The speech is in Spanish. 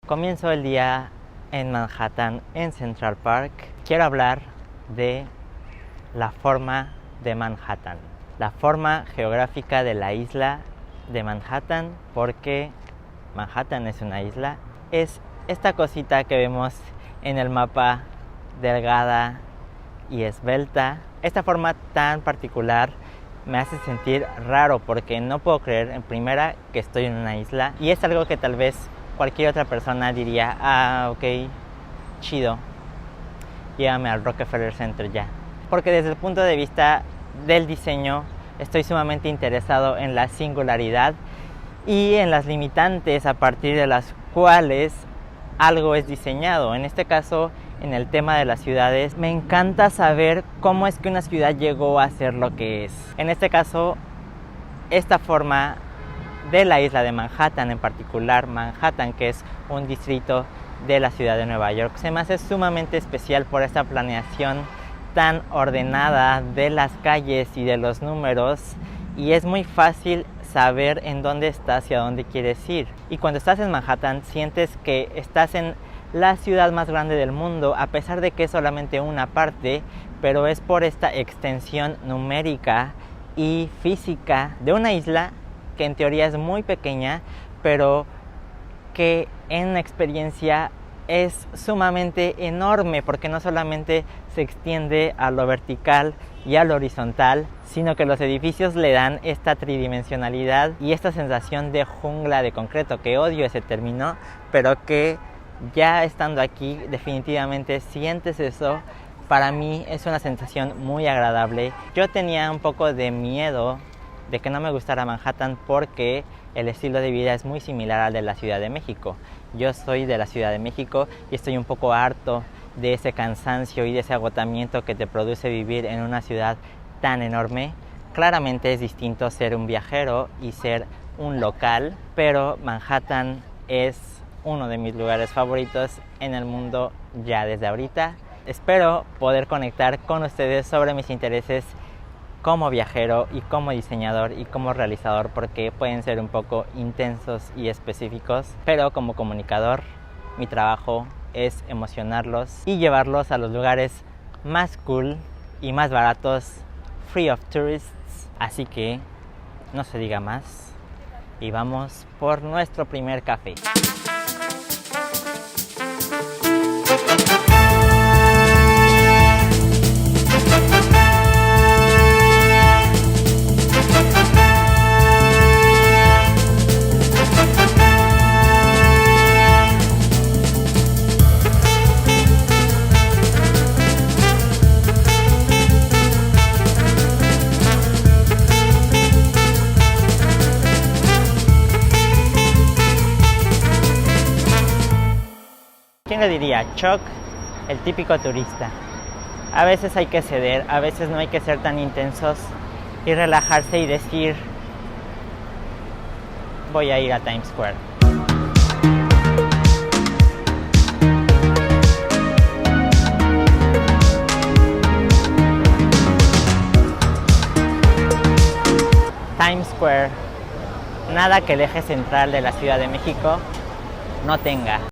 Comienzo el día en Manhattan, en Central Park. Quiero hablar de la forma de Manhattan, la forma geográfica de la isla de Manhattan, porque Manhattan es una isla. Es esta cosita que vemos en el mapa, delgada y esbelta. Esta forma tan particular me hace sentir raro porque no puedo creer en primera que estoy en una isla, y es algo que tal vez cualquier otra persona diría, ok, chido, llévame al Rockefeller Center ya. Porque desde el punto de vista del diseño estoy sumamente interesado en la singularidad y en las limitantes a partir de las cuales algo es diseñado. En este caso, en el tema de las ciudades, me encanta saber cómo es que una ciudad llegó a ser lo que es. En este caso, esta forma de la isla de Manhattan, en particular Manhattan, que es un distrito de la ciudad de Nueva York, se me hace sumamente especial por esta planeación tan ordenada de las calles y de los números, y es muy fácil saber en dónde estás y a dónde quieres ir. Y cuando estás en Manhattan sientes que estás en la ciudad más grande del mundo, a pesar de que es solamente una parte, pero es por esta extensión numérica y física de una isla que en teoría es muy pequeña, pero que en experiencia es sumamente enorme, porque no solamente se extiende a lo vertical y a lo horizontal, sino que los edificios le dan esta tridimensionalidad y esta sensación de jungla de concreto, que odio ese término, pero que ya estando aquí definitivamente sientes eso. Para mí es una sensación muy agradable. Yo tenía un poco de miedo de que no me gustara Manhattan porque el estilo de vida es muy similar al de la Ciudad de México. Yo soy de la Ciudad de México y estoy un poco harto de ese cansancio y de ese agotamiento que te produce vivir en una ciudad tan enorme. Claramente es distinto ser un viajero y ser un local, pero Manhattan es uno de mis lugares favoritos en el mundo ya desde ahorita. Espero poder conectar con ustedes sobre mis intereses como viajero y como diseñador y como realizador, porque pueden ser un poco intensos y específicos, pero como comunicador mi trabajo es emocionarlos y llevarlos a los lugares más cool y más baratos, free of tourists. Así que no se diga más y vamos por nuestro primer café. ¿Quién le diría? Chuck, el típico turista. A veces hay que ceder, a veces no hay que ser tan intensos y relajarse y decir, voy a ir a Times Square. Times Square, nada que el eje central de la Ciudad de México no tenga.